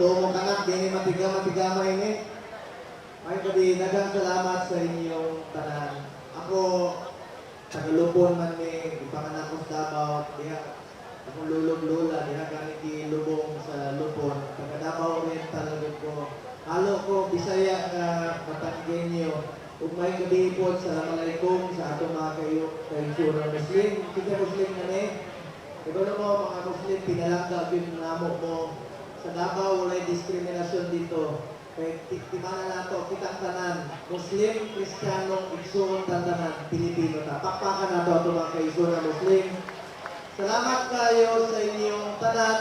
Tumo ka na, di matiga ini. Ay kadi daghang salamat sa inyong tanan. Ako tagalupon man ni ipanganak ko sa Davao, diha akong lulog-lula, diha gani lubong sa Lupon. Taga Davao Oriental ko. Halo ko Bisaya nga Batanggenyo. Ug may kadipot sa Assalamualaikum sa atong mga kaigsunan Muslim. Kita Muslim na ni. Ikaw mo mga Muslim, pinalangga yun namo mo. Sa Davao, walay diskriminasyon dito. Kaya timana nato, kitang tanan, Muslim, Kristiyano, igsoon tanan, Pilipino ta. Pakpakan nato ito mga kaigsoon na Muslim. Salamat kayo sa inyong tanan.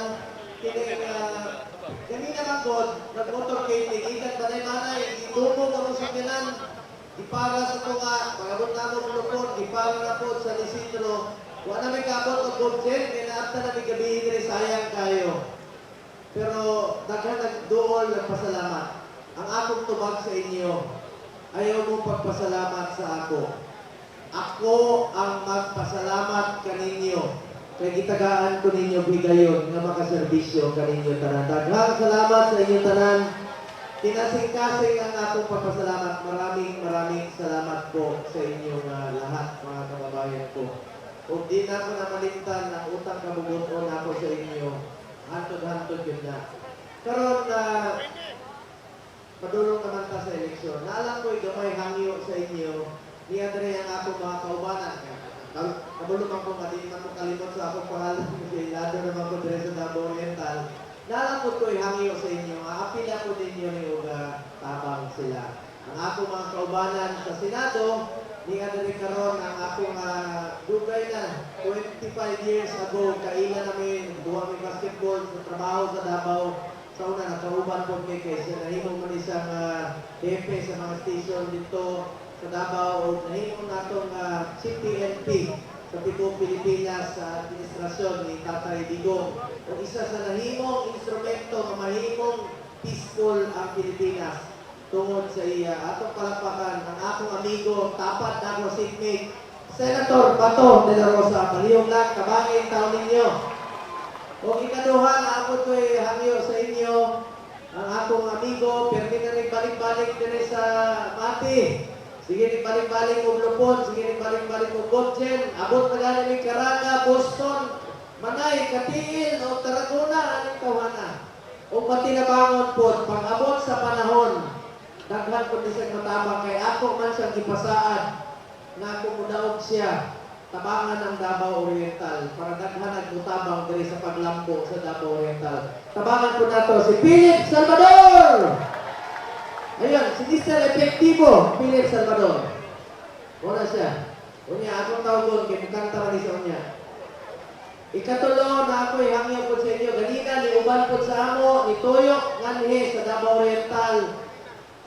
Kami naman po, nag-motorcade, ikat banay-banay, itubog ang sa kinan, ipara sa tunga, pagabot na mo lupon, ipara na po sa Lisitro. Wala na may kabot o budget, kaya naapta na may gabihin rin, sayang kayo. Pero daghan nagduol, nagpasalamat. Ang akong tubag sa inyo, ayaw mo pagpasalamat sa ako. Ako ang magpasalamat kaninyo. Kaya gitagaan ko ninyo bigayon nga makaserbisyo kaninyo tanan. Daghang salamat sa inyo tanan. Kinasing-kasing ang akong pagpasalamat. Maraming salamat po sa inyong lahat, mga kababayan ko. Kung di na ako namalimtan ng utang kabubuton ako sa inyo, hantod-hantod yun na. Karon na padulong naman ta sa eleksyon. Naalam ko gamay hangyo sa inyo, niya dere ang ako mga kaubanan. Kabulong ako, madi man ko kalimot sa akong pangalan, kasi lado naman ko dere sa Davao Oriental. Naalam ko hangyo sa inyo, apila ko ninyo ni Uga tabang sila. Ang ako mga kaubanan sa Senado, niya dere karon ang akong dugay na 25 years ago, kailan namin buwang may basketball sa trabaho sa Davao. Sa una, nakauban po kay nahimong man isang DP sa mga station dito sa Davao o nahimong natong CPNP sa Tibong Pilipinas sa administrasyon ni Tatay Digong. O isa sa nahimong instrumento na mahimong peaceful ang Pilipinas tungod sa iya. Atong palapakan ang akong amigo, tapat na ako seatmate, Senator Bato de la Rosa. Palihog lang, kabangin taon ninyo. O ikaduha na ako ito'y hangyo sa inyo, ang akong amigo, pero na nagbalik-balik din sa Mati. Sige, nagbalik-balik o Lupon, sige, nagbalik-balik o Godjen, abot na gano'n ng Caraga, Boston, Manay, Katiin, o Tarragona, anong tawana. O matinabangon po, pag-abot sa panahon, daghan po siya matabang, kay ako man siyang ipasaad, na kumudaog siya, tabangan ng Davao Oriental para daghan nagmutabang diri sa paglambo sa Davao Oriental. Tabangan po nato si Philip Salvador! Ayun, si Mr. Epektibo, Philip Salvador. Muna siya. Unya, akong tawgon, kaya mukanta man isa unya. Ikatulo na ako'y hangyo po sa inyo. Ganina, ni uban po sa amo, ni Toyok Nganhe sa Davao Oriental.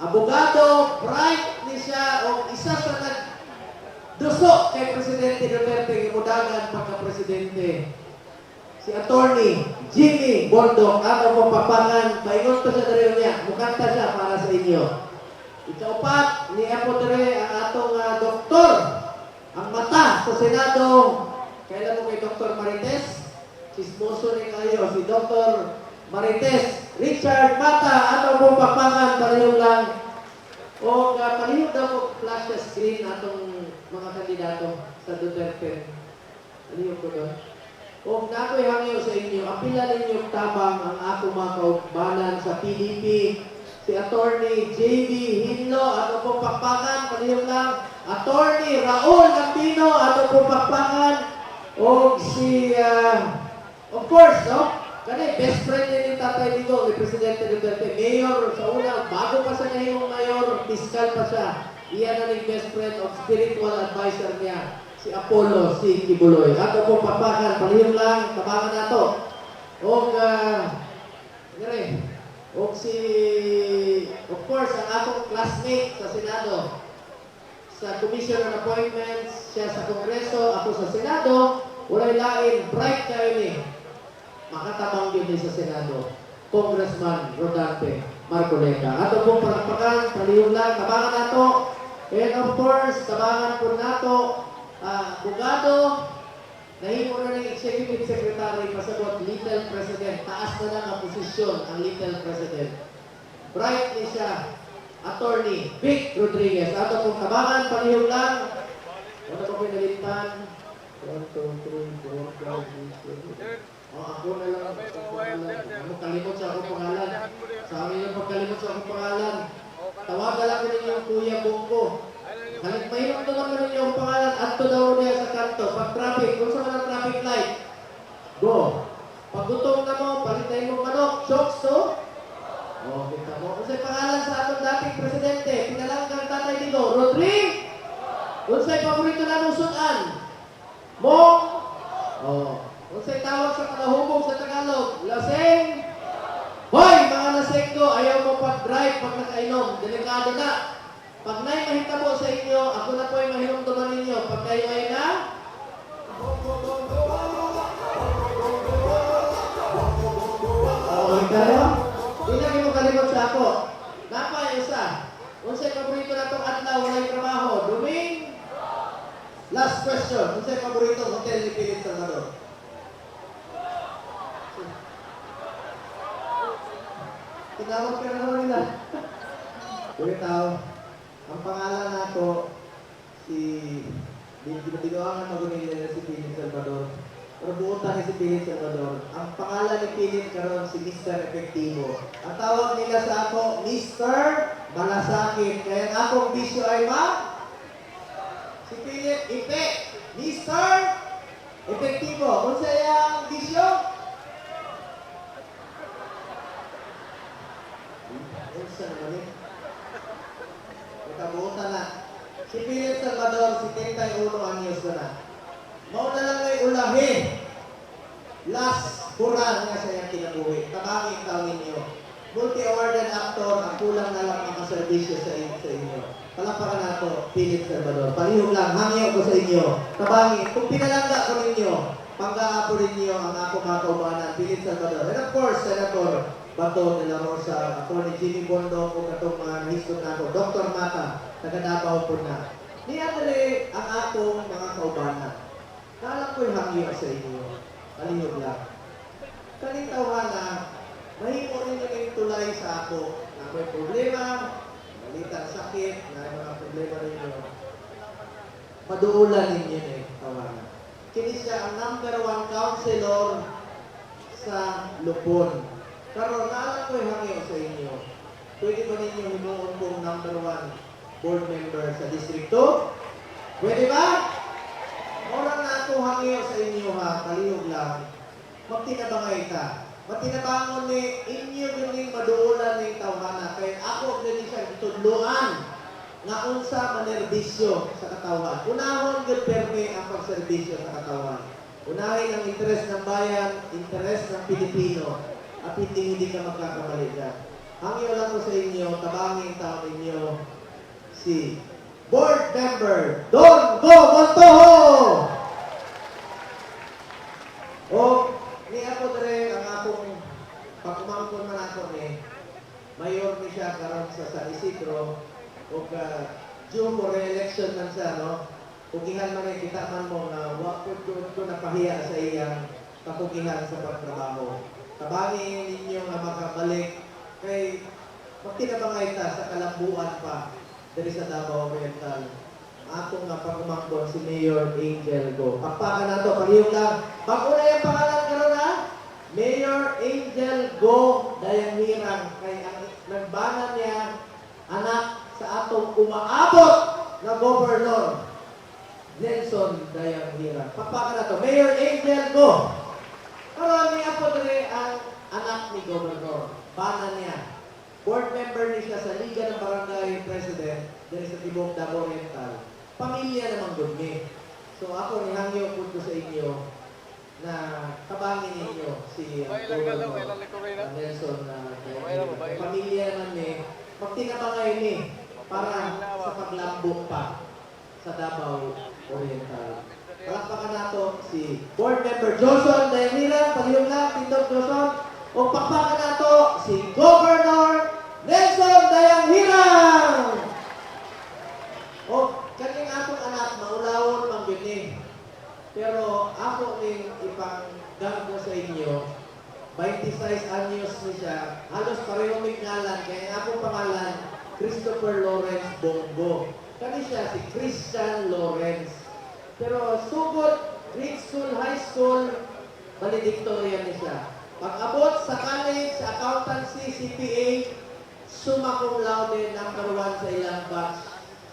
Abogado, bright ni siya, o isa sa duso kay Presidente Duterte imudagan pagka-presidente. Si Attorney Jimmy Bondok, ang mapapangan, paingon to sa dere niya, mukanta siya para sa inyo. Ikaupat, ni Apo dere ang atong doktor, ang mata sa Senado. Kailan mo kay Dr. Marites? Sismoso ni kayo, si Dr. Marites Richard Mata, atong mapapangan, palihog lang. O palihog daw ko flash sa screen atong mga kandidato sa Duterte. Aliyok ko doon. Kung nako'y hangyo sa inyo, apila ninyo tabang ang ako mga kaubanan sa PDP, si Attorney J.B. Hinlo, ato pong pakpangan, palihog lang, Attorney Raul Gambino, ato pong pakpangan, o si, of course, no? Kani, best friend ni Tatay Digong, ni Presidente Duterte, mayor sa una, bago pa sa nahimong mayor, fiscal pa siya. Iyan na ning best friend of spiritual advisor niya, si Apollo, si Kibuloy. Ato po papakan, palihog lang, tabangan nato. O, si, of course, ang atong classmate sa Senado, sa Commission on Appointments, siya sa Kongreso, ako sa Senado, walay lain, bright kayo ni. Makatabang yun sa Senado, Congressman Rodante Marcoleta. Ato pong palakpakan, palihog lang, tabangan nato. And of course, tabangan po nato, abogado, Nahimo na ng Executive Secretary pasabot Little President. Taas na lang ang posisyon ang Little President. Bright ni siya. Attorney Vic Rodriguez. Ato pong tabangan, palihog lang. Ano pa pinalitan? 1, 2, 3, 4, 5, 6, 7. Ako na lang. Ano kalimot sa akong pangalan? Sa amin yung pagkalimot sa akong pangalan. Tawagan lang ninyo yung Kuya Bongo. Halit mahirap na lang ninyo yung pangalan at to daw niya sa kanto. Pag traffic, kung saan ang traffic light, go. Pag gutom na mo, palitay mo manok. Chokes to? O, kita mo. Kung sa'y pangalan sa atong dating presidente, pinalanggang tatay dito, Rodrigo. Kung sa'y paborito na mong sunan, Mong. O, kung sa'y tawag sa kalahubog sa Tagalog, laseng. Hoy, mga laseng ko, ayaw mo pag-drive pag nakainom. Delikado na. Pag na'y mahitabo sa inyo, ako na po ay mahinumduman ninyo. Pag kayo ay na, okay kayo? Hindi na kayo kalimot sa ako. Napa isa. Kung sa'y paborito na itong adlaw, wala'y trabaho. Duming? Last question. Kung sa'y paborito, hotel ni Philip Salvador. Tinawag ka na naman nila. Kulitaw. Ang pangalan nato, si Binuangan Magunilla na si Philip Salvador. Pero buutan ni si Philip Salvador. Ang pangalan ni Philip karon si Mr. Efektibo. Ang tawag nila sa ako, Mr. Malasakit. Kaya ang akong bisyo ay si Philip Ipe. Mr. Efektibo. Kung sa'yo ang bisyo? Isa naman eh. Nakabuutan na. Si Philip Salvador, 71 anyos na. Mauna lang ay ulahi. Last hurang nga sa iyang kinabuhi. Tabangin taon ninyo. Multi-awarded actor, ang kulang na lang makaservisyo sa inyo. Palapakan na ito, Philip Salvador. Palihog lang, hangyo ko sa inyo. Tabangin, kung pinalangga ko ninyo, pangkaapo ninyo ang ako mga kaubanan, Philip Salvador. And of course, Senator Bato de la Rosa, Atty. Jimmy Bondo, o katong mga histon na ako, Dr. Mata, taga Davao po na. Niadali ang akong mga kaubanan. Kala ko'y hangyo sa inyo. Palihog lang. Kalitawa na, mahimo rin yung tulay sa ako na may problema, malitang sakit, na mga problema ninyo. Paduulan ninyo na tawanan. Kini siya ang number 1 counselor sa Lupon. Karon naalam ko'y hangyo sa inyo. Pwede ba ninyo himuon kong number 1 board member sa District 2? Pwede ba? Orang na ako hangyo sa inyo ha, kalihog lang. Magtinabangay ka. Matinabangon ni inyo ganing maduulan ni tawhana. Kaya ako ganing siya itudluan nga unsa manerbisyo sa katawan. Unahon gud perme ang pagserbisyo sa katawan. Unahin ang interes ng bayan, interes ng Pilipino. At hindi ka magkakamali dyan. Hangyo lang ko sa inyo, tabangin tao ninyo, si Board Member Don Go Montojo! O, ni ako dere ang akong pagkumangkon man ako ni mayor ni siya karon sa San Isidro o due for re-election man siya, no? Pugihan man ay kita man mo na wakot ko napahiya sa iyang kapugihan sa pagtrabaho. Tabangin ninyo nga makabalik kay magtinabangay ta sa kalambuan pa diri sa Davao Oriental. Atong nga pagkumangkon si Mayor Angel Go. Pakpakan na to, palihog lang. Pag-una yung pangalan karon ha? Mayor Angel Go Dayanghirang. Kay ang nagbanan niya anak sa atong umaabot na Governor Nelson Dayanghirang. Pakpakan na to, Mayor Angel Go. Karon niya po diri ang anak ni Governor. Bana niya. Board member niya sa Liga ng Barangay President diri sa Tibok Davao Oriental. Pamilya naman gumi. So ako nihangyo po ko sa inyo na tabangin ninyo si Governor Nelson pamilya naman ni magtinabangay ni para sa paglambok pa sa Davao Oriental. Palakpakan nato si Board Member Johnson Dayanghirang, palihog lang, Tindog Johnson. O pakpakan nato si Governor Nelson Dayanghirang. O kaning atong anak, maulawon mang yun eh. Pero ako pangalan, kaya ang akong pangalan, Christopher Lawrence Bongo. Kani siya, si Christian Lawrence. Pero sugod, grade school, high school, valedictorian niya siya. Pag-abot sa college, sa accountancy, CPA, summa cum laude, number 1 sa ilang batch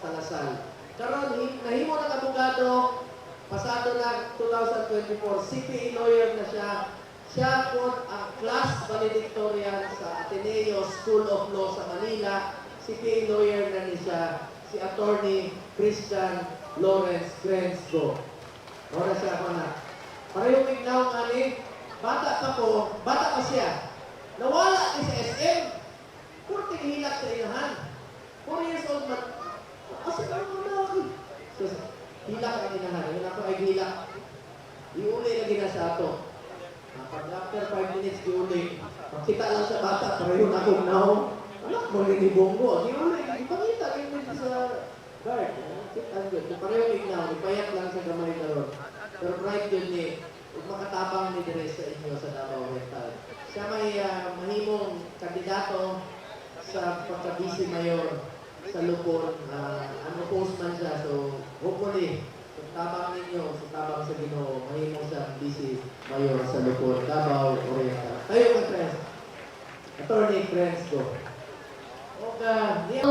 sa Lasal. Karon nahimo ng abogado, pasado na 2024, CPA lawyer na siya. Siya po ang class valedictorian sa Ateneo School of Law sa Manila. CPA lawyer na niya, si Attorney Christian Lawrence Crensco. Ora siya ako na. Parehong ignaw nga ni, bata pa siya. Nawala ni sa SM. Kurting hilak sa ilahan. 4 years old man. Asa ka mo na? So, hilak ang inahan. Yun ako ay hilak. Iuli lagi na sa ato. Pag after 5 minutes, iuli. Makita lang sa bata, parehong akong naong. Anak mo rin ni Bongo. Iuli, ipangita rin din sa guard. Ang good. Parehong ignaw. Ipayat lang sa gamay na ron. Pero bright yun ni, makatabang ni Dres sa inyo sa Davao Oriental. Siya may mahimong kandidato sa pagka-vice mayor sa Lupon. Ano postman siya. So, hopefully, sa tabang ninyo, sa tabang sa Ginoo, mahimong siya vice mayor sa Lupon, Davao Oriental. Tayo ka, friends. Attorney Friends ko. Okay.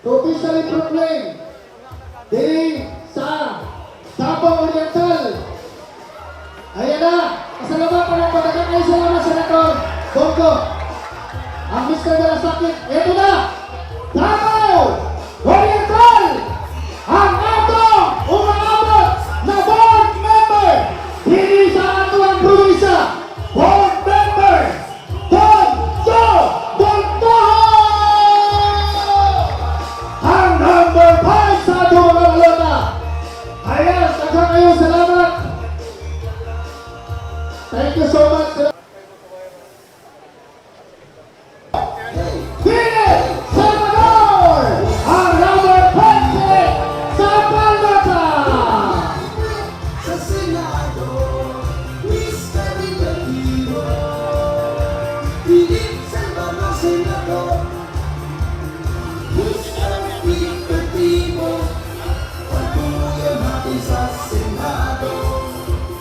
To officially proclaim diri sa Davao Oriental. Ayan na, pasalamatan ng pagdagang kayo sa mga Senator Bongo. Ang Mr. Malasakit, eto na, Davao Oriental, ang atong umaabot na board member diri sa atong probinsya, board member Bongo Bongo, ang number 5 sa atong mga balota. Ayan, tagang kayo, salamat. Thank you so much. Philip Salvador, ang number 20 sa balota. Sa Senado, Mr. Negativo, Philip Salvador, Senador, Mr. Negativo, pagbuyan natin sa Senado,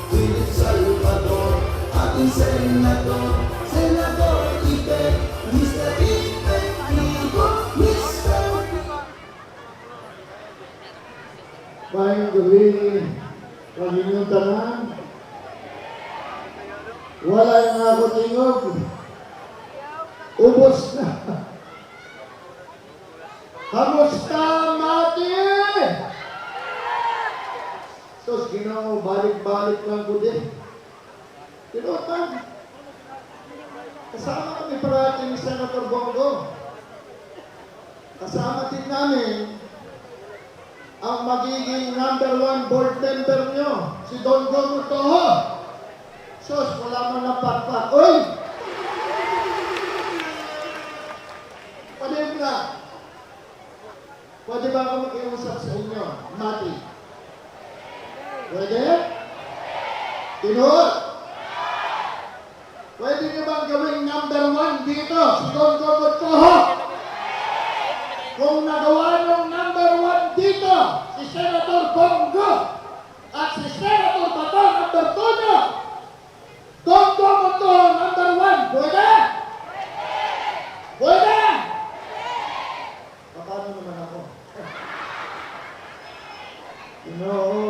Philip Salvador, ating Senador, Senador Ibe, Mr. Negativo, Mr. Maayong gabi, pag-inyong tanan. Wala yung ako tingog. Ubos na. Kamusta, Mati? Sos, Ginoo, balik-balik lang ko din. Tinutan. Kasama kami parati ni Senator Bongo. Kasama din namin ang magiging number 1 board member nyo, si Don Gomutoho. Sos, wala man na patpat. Uy! Palim ka. Pwede ba ako makiusap sa inyo, Mati? Pwede? Tinood? Pwede nyo bang gawing number 1 dito, si Don Gomutoho? Kung nagawa ng number 1 dito, si Senator Bongo at si Senator Bato number 2 nyo, Don Gomutoho number 1, pwede? Pwede? Paano naman ako?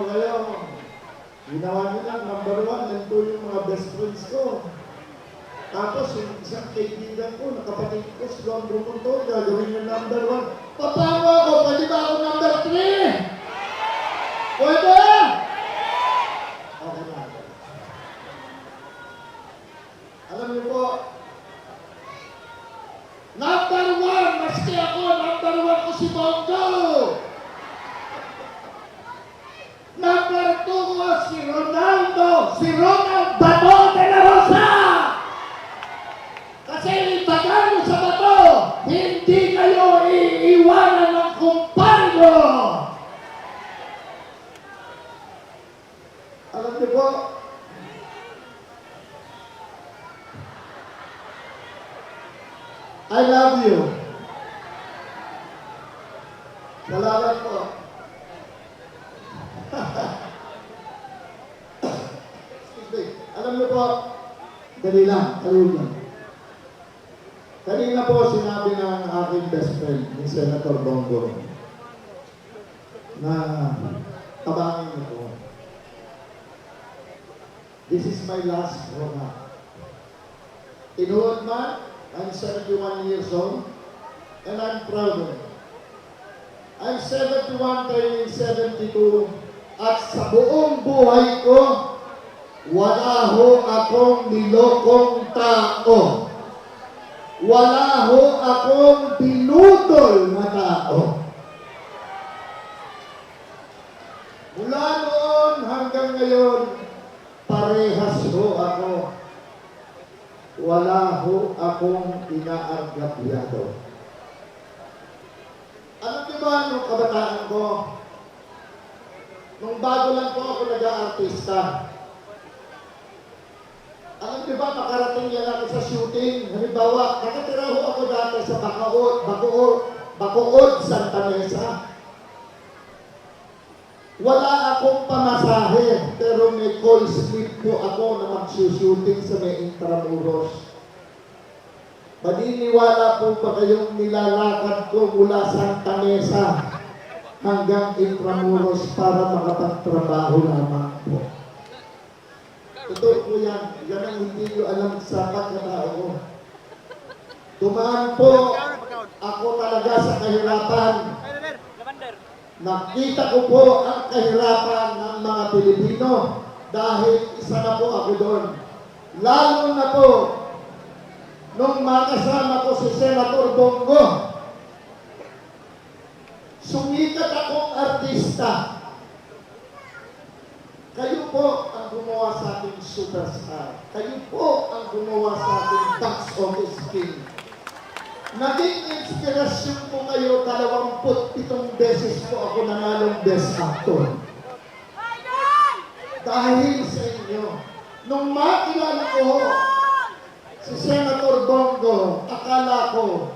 Kayo, ginawa nyo lang number 1, and 2 yung mga best friends ko. Tapos yung isang kaibigan ko, nakapatid ko, si Don Brumunto, gagawin yung number 1. Paano ako? Pwede ba ako number 3? Pwede? Okay na. Alam niyo po, number 1, maski ako, number 1 ko si Bongo. Number 2 ko si Ronaldo, si Ronald Bato de la Rosa. Kasi tagal sa bato, hindi kayo iiwanan ng kumpargo. Alam niyo po, I love you. Salamat po. Excuse me. Alam niyo po, dali lang, kalugan. Kanina po sinabi ng aking best friend, ni Senator Bongo, na tabangin niyo po. This is my last program. Tinuod man, I'm 71 years old, and I'm proud of it. I'm 71 turning 72, at sa buong buhay ko, wala ho akong nilokong tao. Wala ho akong binudol na tao. Mula noon hanggang ngayon, parehas ho ako. Wala ho akong inaargabyado. Alam niyo ba nung kabataan ko? Nung bago lang po ako nag-aartista. Alam niyo ba, makarating yan ako sa shooting. Halimbawa, nakatira ho ako dati sa Bacood, Santa Mesa. Wala akong pamasahe, pero may call slip po ako na magsushooting sa may Intramuros. Maniniwala po ba kayong nilalakad ko mula Santa Mesa hanggang Intramuros para makapagtrabaho lamang po? Totoo po yan. Yan ang hindi nyo alam sa pagkatao ko. Dumaan po ako talaga sa kahirapan. Nakita ko po ang kahirapan ng mga Pilipino dahil isa na po ako doon. Lalo na po nung makasama ko si Senator Bongo. Sumikat akong artista. Kayo po ang gumawa sa ating superstar. Kayo po ang gumawa sa ating box office king. Naging inspirasyon po kayo, 27 beses po ako nanalong best actor. Dahil sa inyo, nung makilala ko si Senator Bongo, akala ko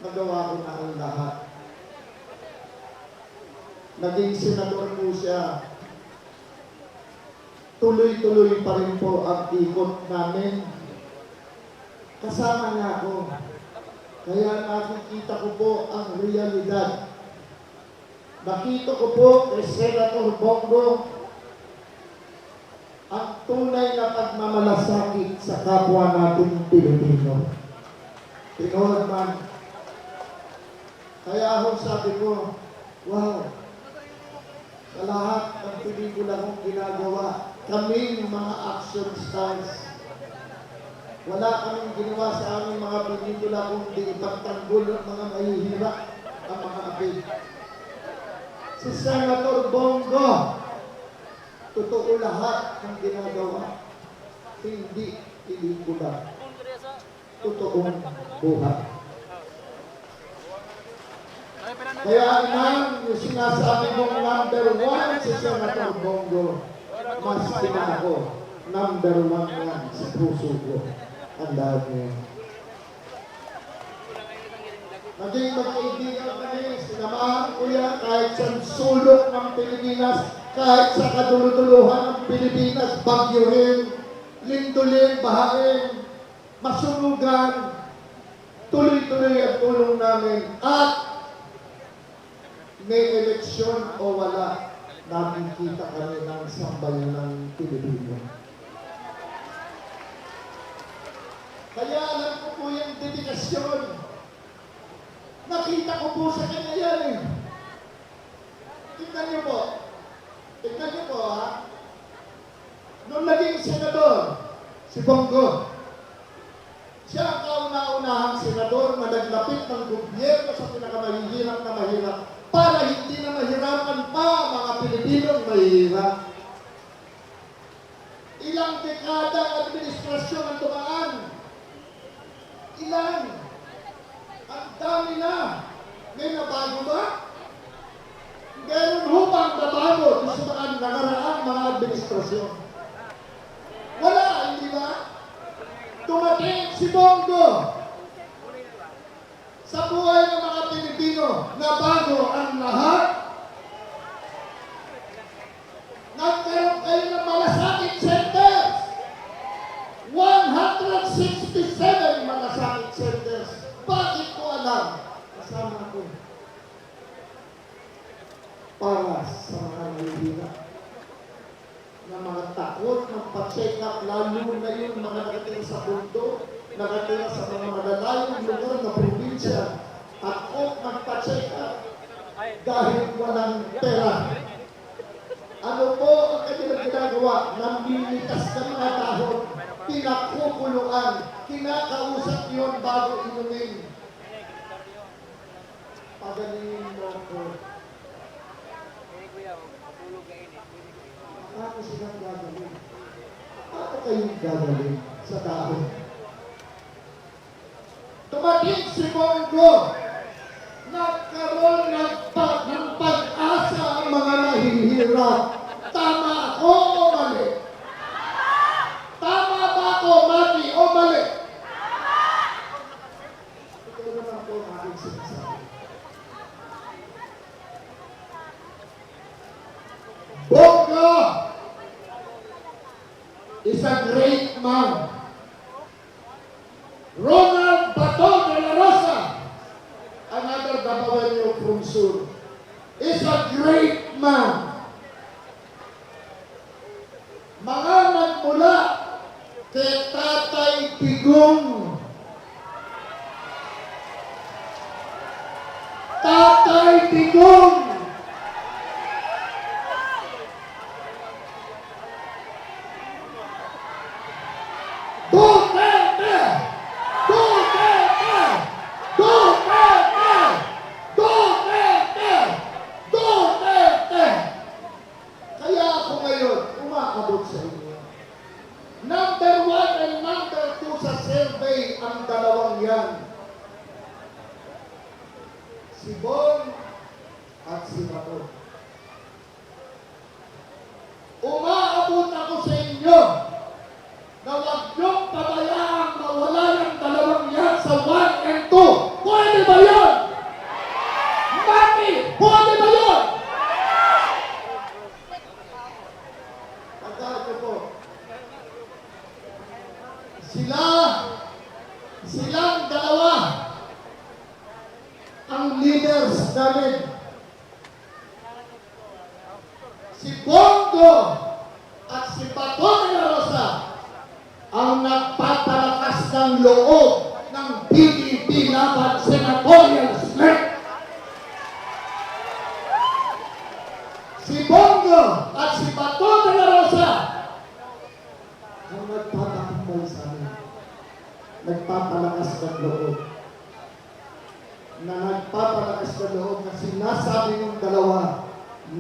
nagawa ko na ang lahat. Naging senador po siya. Tuloy-tuloy pa rin po ang ikot namin. Kasama niya ako. Kaya nakikita ko po ang realidad. Nakita ko po kay Senator Bongo ang tunay na pagmamalasakit sa kapwa nating Pilipino. Tinood man. Kaya ako sabi ko, wow, sa lahat ng pelikula kong ginagawa, kaming mga action stars, wala kaming ginawa sa aming mga pelikula kundi ipagtanggol ang mga mahihirap, ang mga apid. Si Senator Bongo, totoo lahat ng ginagawa. Hindi pelikula. Totoong buhay. Kaya nang yung sinasabi mong number 1 si Senator Bongo, mas ako, number 1 yan sa puso ko. Ang lahat niya. Naging magkaibigan kami, sinamahan ko yan kahit sa sulok ng Pilipinas, kahit sa kaduluduluhan ng Pilipinas, bagyuhin, lindulin, bahain, masunugan, tuloy-tuloy ang tulong namin. At may eleksyon o wala, nakikita kami ng sambayan ng Pilipino. Kaya alam ko po yung dedikasyon. Nakita ko po sa kanya yan eh. Tingnan niyo po. Tingnan niyo po ha. Nung naging senador, si Bongo, siya ang kauna-unahang senador na naglapit ng gobyerno sa pinakamahihirap na mahirap para hindi na mahirapan pa mga Pilipinong mahihirap. Ilang dekada ang administrasyon ang dumaan. Ilan? Ang dami na. May nabago ba? Ganun ho ba ang nabago sa mga nakaraang mga administrasyon? Wala, hindi ba? Dumating si Bongo. inyo na bago ang lahat? Nagkaroon kayo ng malasakit centers. 167 malasakit centers. Bakit ko alam? Kasama ko. Para sa mga nalihina na mga takot magpa-check up, lalo na yung mga nakatira sa bundok, nakatira sa mga malalayong lugar na probinsya, takot magpa-check up dahil walang pera. Ano po ang kanilang ginagawa? Namimitas ng mga dahon, pinakukuluan, kinakausap yun bago inumin. Pagalingin mo ko. Paano silang gagawin? Paano kayong gagawin sa dahon? Tumating si Bongo. Nagkaroon ng pag-asa ang mga mahihirap. Tama ako o mali? Tama ba ako, Mati, o mali? Ito naman po ang aking sinasabi. Bongo is a great man. Ronald Bato de la Rosa, another Dabawenyo from Sur, is a great man. Mga nagmula kay Tatay Pigong. Tatay Pigong. Duterte! Duterte! Duterte! Duterte! Duterte! Kaya ako ngayon, umakabot sa inyo. Number 1 and number 2 sa survey ang dalawang yan. Si Bon at si Bato. Umaabot ako sa inyo na huwag niyong pabayaang mawala ng dalawang yan sa 1 and 2. Pwede ba yun? Mati, pwede ba yun? Pagkakot po. Silang dalawa ang leaders namin. Si Bongo at si Bato de la Rosa ang nagpapalakas ng loob ng PDP laban senatorial slate. Si Bongo at si Bato de la Rosa ang nagpapakambal sa amin. Nagpapalakas ng loob. Na nagpapalakas ng loob na sinasabi ng dalawa,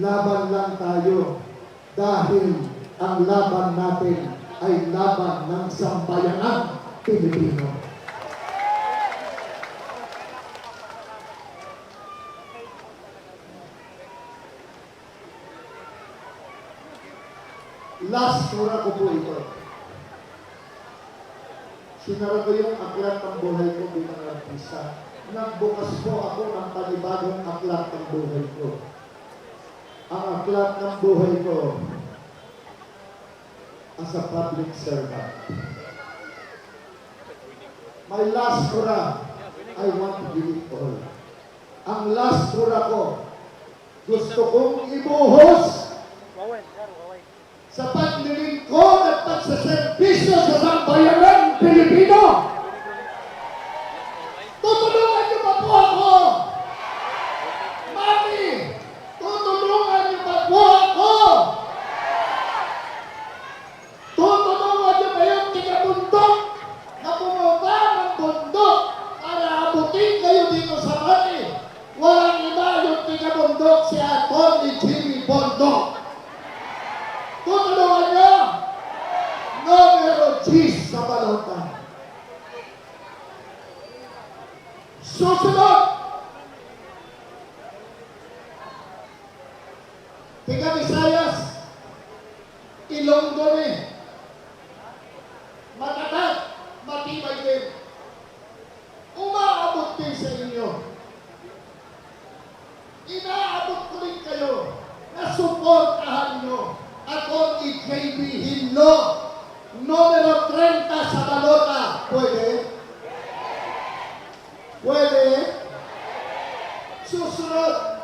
laban lang tayo dahil ang laban natin ay laban ng sambayanang Pilipino. Last sura ko po ito. Sinara ko yung aklat ng buhay ko bilang artista. Nagbukas po ako ng panibagong aklat ng buhay ko. Ang aklat ng buhay ko as a public servant. My last sura, I want to give it all. Ang last sura ko, gusto kong ibuhos sa paglilingkod at pagsaservisyo sa sambayanang Pilipino. Tutulungan niyo ba po ako? Mami, tutulungan niyo ba po ako? Tutulungan niyo ba yung tiga-bundok na bumaba ng bundok para abutin kayo dito sa mani? Walang iba yung tiga-bundok si Atty. Jimmy Bondok. Tutulungan niyo? Numero 10 sa balota. Susunod! Tiga Visayas, Ilonggo ni. Matatag, matibay din. Umaabot din sa inyo. Pwede? Susunod.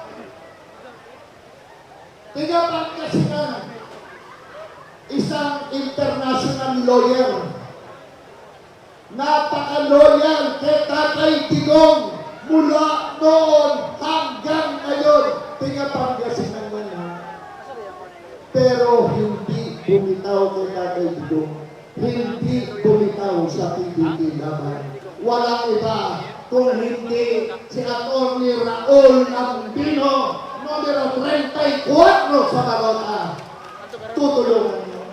Pangasinan, isang international lawyer. Napaka-loyal kay Tatay Digong mula noon hanggang ngayon. Pangasinan man ha. Pero hindi bumitaw kay Tatay Digong. Hindi bumitaw sa PDP laban. Walang iba kung hindi si Atty. Raul Ambino, numero 34 sa balota. Tutulungan niyo.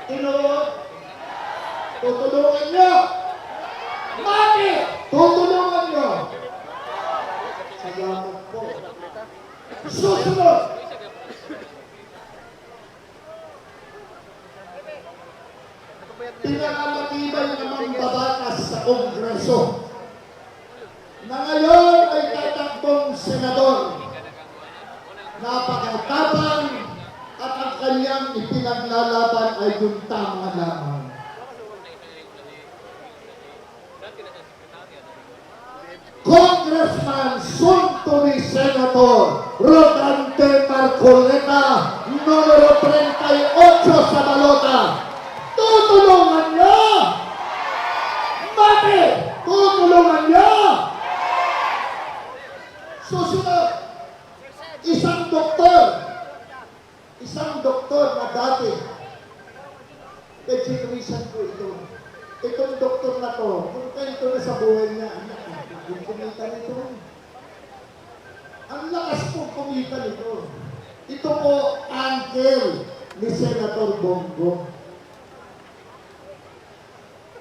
Tinuod. Tutulungan niyo. Bakit? Tutulungan niyo. Salamat po. Susunod. Pinakamatibay namang babatas sa Kongreso na ngayon ay tatakbong senador. Napakatapang at ang kanyang ipinaglalaban ay yung tama lamang. Congressman soon-to-be Senator Rodante Marcoleta, numero 38 sa balota. Tutulungan niyo! Bakit? Tutulungan niyo! Susunod, isang doktor na dati, education ko ito. Itong doktor na to, kung ganito na sa buhay niya, yung kumita nito. Ang lakas po kumita nito. Ito po, uncle ni Senator Bongbong.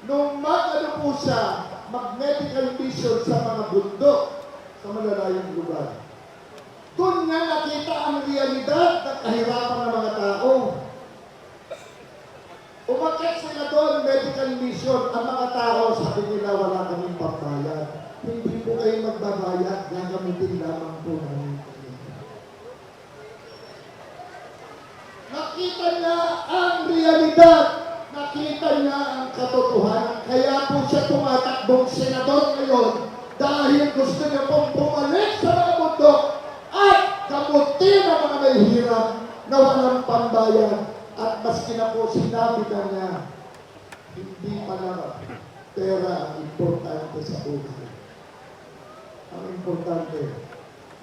Nung mag-ano po siya, mag-medical mission sa mga bundok, sa malalayong lugar. Doon nga nakita ang realidad ng kahirapan ng mga tao. Umakyat sila doon, medical mission, ang mga tao, sabi nila, wala kaming pambayad. Hindi po kayo magbabayad, gagamitin lamang po namin. Nakita niya ang realidad, nakita niya ang katotohanan. Kaya po siya tumatakbong senador ngayon dahil gusto niya pong bumalik sa mga bundok at kamutin ang mga may hirap na walang pambayad. At maski na po sinabi na niya, hindi pala pera ang importante sa buhay. Ang importante,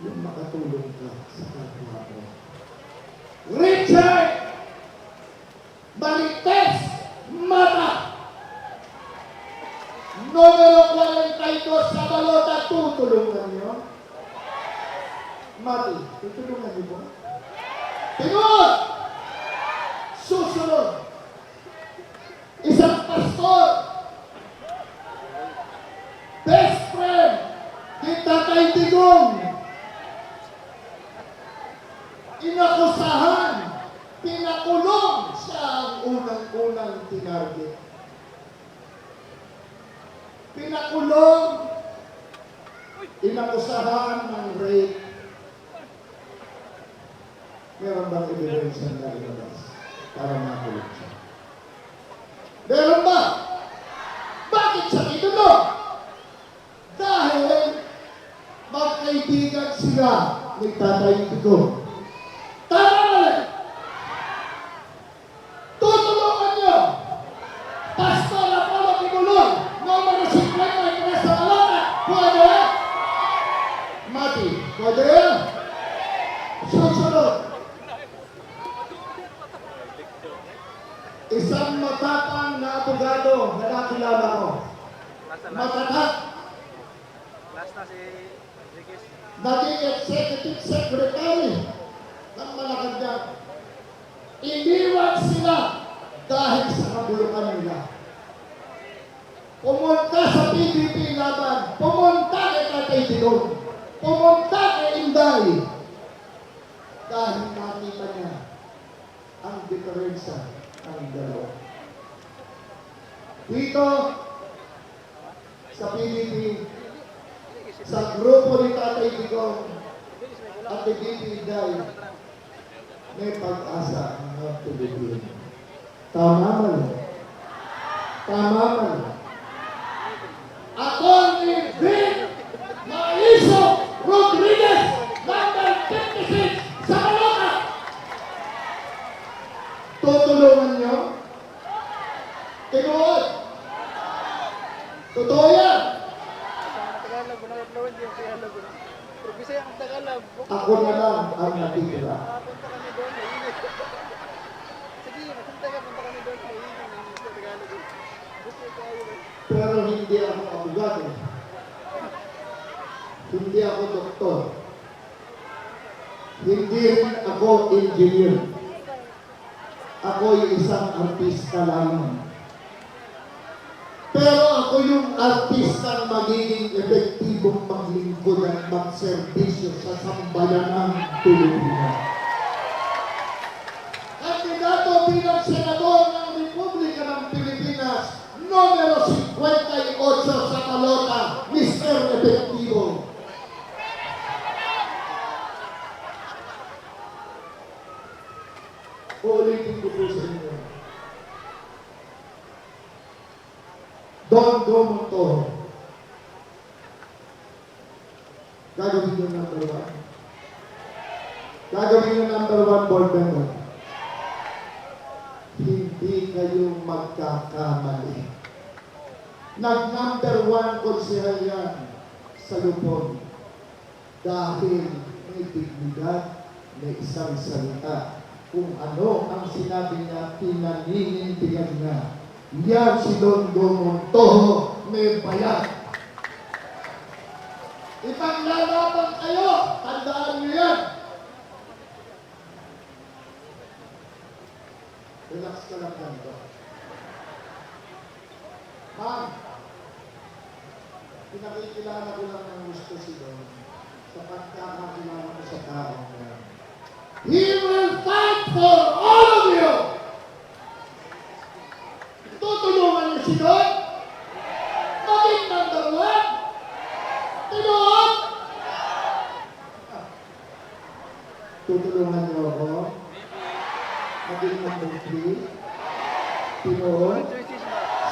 yung makatulong ka sa kapwa mo. Richard Marites Mata, numero 42 sa balota, tutulungan niyo? Mati, tutulungan niyo po? Tingod! Susunod, isang pastor, best friend ni Tatay Digong, inakusahan, pinakulong siya ang unang-unang tinarget. Pinakulong, inakusahan ng rape. Meron bang ebidensya na ilabas para makulong siya? Meron ba? Bakit siya tinulong? Dahil magkaibigan sila ni Tatay Digong. Tama na rin! Tutulungan niyo! Pastor Apollo Timulong, numero 50 na sa balota. Pwede? Mati, pwede? Susunod. Isang matapang na abogado na nakilala ko. Matatak. Last na si Enriquez. Naging executive secretary ng Malacanang. Iniwan sila dahil sa kabulukan nila. Pumunta sa PDP laban, pumunta kay Tatay Digong, pumunta kay Inday. Dahil nakita niya ang diferensya ng dalawa. Dito, sa PDP, sa grupo ni Tatay Digong at ni PDP Inday, may pag-asa ang mga Pilipino. Tama man. Tama man. Ako ni yan. Sa Tagalog, wala yung Tagalog. Pero Bisaya ang Tagalog. Ako na lang ang natitira. Punta kami doon, mainit. Sige, punta kami doon, mainit sa Tagalog. Gusto tayo. Pero hindi ako abogado. Hindi ako doktor. Hindi rin ako engineer. Ako yung isang artista lamang. Pero ako yung artista magiging epektibong maglingkod at magserbisyo sa sambayanang Pilipinas. Kandidato bilang senador ng Republika ng Pilipinas, numero 58 sa Calota, Mr. Epektibo. Uulitin ko po sa inyo. Don Montojo. Gagawin yung number 1. Gagawin yung number 1 board member. Hindi kayo magkakamali. Nag-number 1 konsehal yan sa Lupon. Dahil may dignidad, may isang salita. Kung ano ang sinabi niya, pinaninindigan niya. Yan si Don Montojo, may bayan. Ipaglalaban kayo, tandaan niyo yan. Relax ka lang ganito. Ma'am, pinakikilala ko lang ng gusto si Don sa pagkakakilala ko sa taong yan. He will fight for all of you! Tutulungan niyo si Don? Maging number 1? Tinuod? Tutulungan niyo ako? Maging number 3? Tinuod?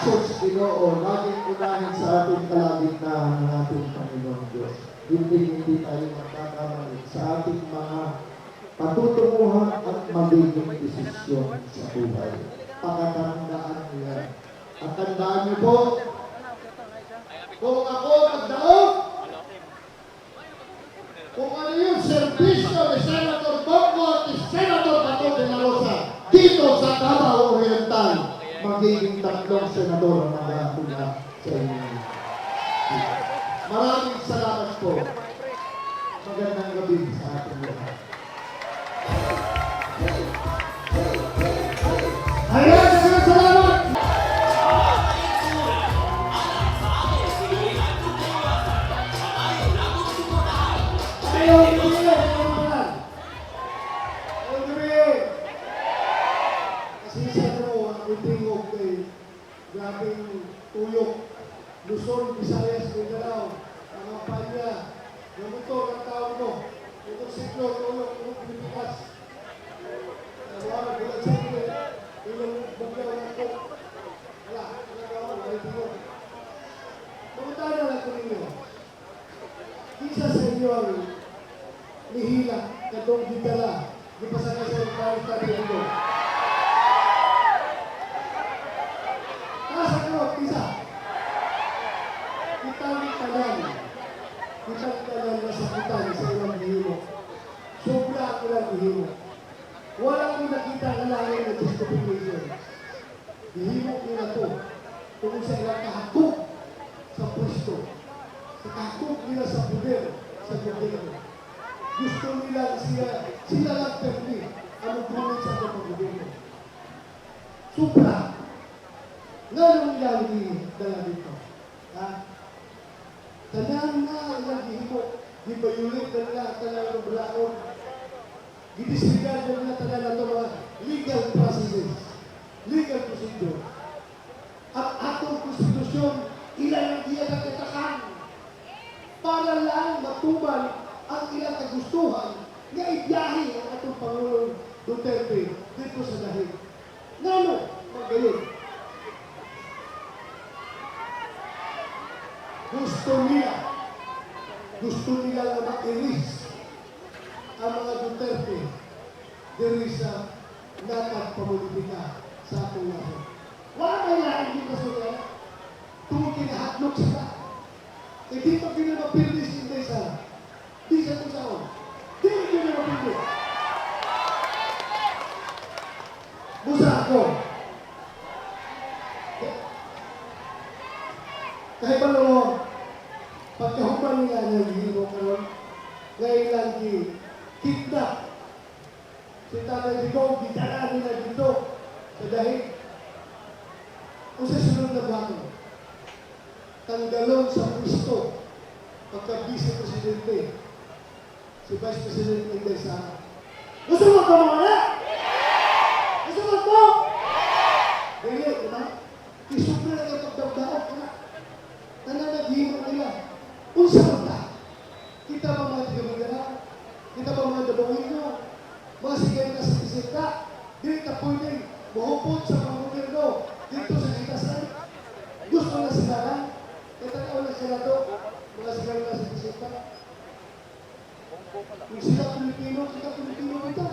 Sus, Ginoo, laging unahin sa ating kalagitnaan ng ating Panginoong Diyos. Hindi tayo magkakamali sa ating mga patutunguhan at magiging desisyon sa buhay. Pakatandaan niyo yan. At tandaan niyo po, kung ako magdaog, kung ano yung serbisyo ni Senator Bongo at ni Senator Bato de la Rosa dito sa Davao Oriental, magiging 3 senador ang magkakula sa inyo. Maraming salamat po. Magandang gabi sa ating lahat. Ayan, salamat! Ayaw, grabing tuyok, Luzon, Visayas, Mindanao, mga panya, yung motor ang tao mo, yung siklo, tuyok, yung Pilipinas. Wala, bulan sa inyo, yung bagyaw ng ko. Wala tuyok. Mamunta na lang ko ninyo. Isa sa inyo ang nihila, katong gitala, di pa sa nasa yung parita dito. Isa. Kitang tanan na sakitan sa ilang hihimo. Sobra ako lang hihimo. Walang mo nakita ang langit na justification. Hihimo nila to. Tungkol sa ilang kahakot sa pwesto. Sa kahakot nila sa poder, sa gobyerno. Gusto nila sila lang permit ang magulong sa gobyerno. Sobra. Ngayon lang dala dito. Ha? Tanan na ilang hihimo. Di ba yulit na nila tanan ng bulaon? Gidisregard na nila tanan na ito mga legal processes. Legal procedure. At atong konstitusyon, ilan ang diya nagtatakan para lang matuman ang ilang kagustuhan nga ibiyahe ang atong Pangulong Duterte dito sa dahil. Ngano? Magayon. Gusto nila na ma-erase ang mga Duterte diri sa nakagpamulitika sa atong lahat. Wala may lahat dito sa mga tungkol kinahatlog sila. man nila naghihimo karon ngayon lang kidnap si Tatay Digong, gitara nila dito sa dahil. Kung sa sunod na bago, tanggalon sa Kristo pagka-Vice Presidente si Vice President Inday Sara. Gusto mo ka mga na? Gusto mo ko? Dili, diba? Isupre na yung pagdagdaog ka na. Nananaghihimo nila. Unsa mo ta? Kita ba mga tigamigara? Kita ba mga dabawin nyo? Mga sigay na sa bisita? Dili ka pwede mahupot sa mga gobyerno dito sa Kitasan. Gusto na sila lang. Katanaw na sila to. Mga sigay na sa bisita. Kung sila Pilipino, kita Pilipino kita.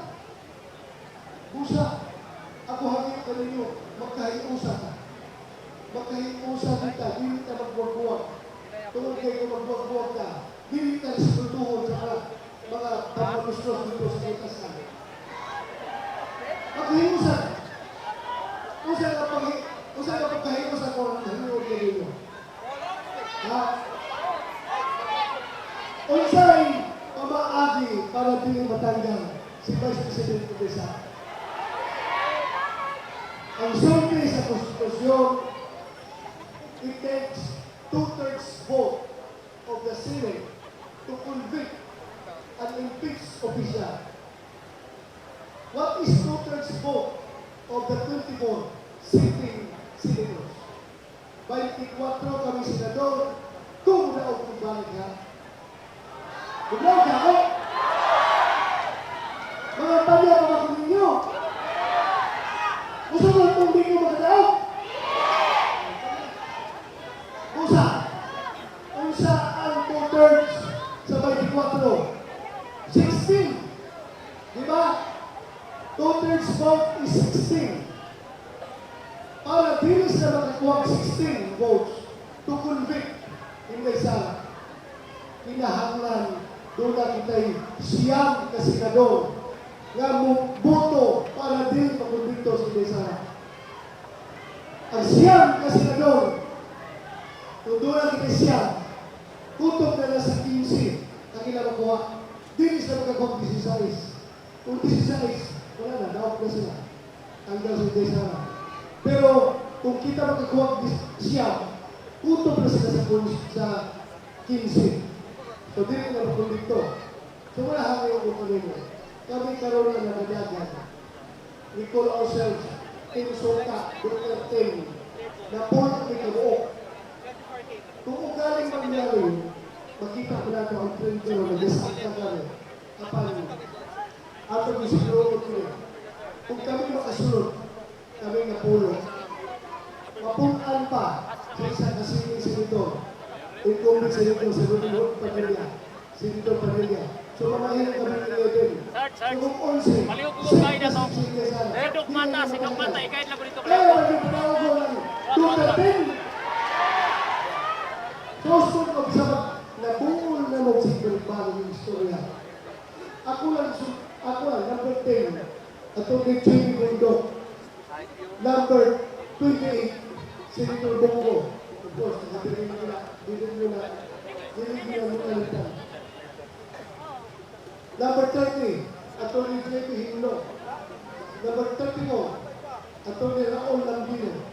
Busa, ako hangin ka ninyo, magkahiusa ka. Magkahiusa kita, hindi ka magbuwag-buwag. Tungkol kayo magbuwag-buwag ka, hindi ka resultuhon sa mga pagmagustos dito sa Kitasan. Magkahiusa. Kung saan ka pagkahiusa ko, hangin ka ninyo. Ha? Unsay pamaagi para dili matanggal si Vice President Teresa. Ang sulti sa konstitusyon, it takes 2/3 vote of the Senate to convict an impeached official. What is 2/3 vote of the 24 sitting senators? 24 kami senador, kung naog kung balik ha. Buglaw ka ako? Mga pamilya pa ako ninyo. Gusto mo itong di ko magkadaog? Usa. Unsa ang 2/3 sa 24? 16. Diba? 2/3 vote is 16. Para dili sila makakuha 16 votes to convict Inday Sara. Kinahanglan doon na kita'y siyam na senador nga boto para din makumbito si Inday Sara. Ang siyam na senador, kung doon na kita'y siyam, kutok na lang sa 15 ang kinamakuha. Dili sila makakuha 16. Kung 16, wala na, daot na sila. Hanggang si Inday Sara. Pero kung kita makakuha siyam, kutok na sila sa 15. So, dili na makumbito. So, wala hanggang yung kukunin mo. Kami karoon na nagadagan. We call ourselves Team Soka, Dr. Tim, na pulot ni Kabuok. Kung ugaling mangyari, makita ko na ito ang printer na nag-design na kami. Kapag, ato ko siguro ko kung kami makasunod, kami na pulot. Mapuntaan pa sa isang kasiling senador. Incumbent Senator sa Rodrigo Padilla, Senator Padilla. So, mamahin kami ng 11. Search. Kung 11, Maliw ko kayo na to. Redok mata, sikang mata, ikahit lang ko dito. kaya magpapalaw ko lang, 2-10. Gusto ko sa nabuol na magsigurang bagong istorya. Ako lang, number 10. At kay Jimmy Bundok. Number 28, Senator Bongo. Of course, nagbirin nila nalitan. Number 30, Atty. J.P. Himlo. Number 34, Atty. Raul Lambino.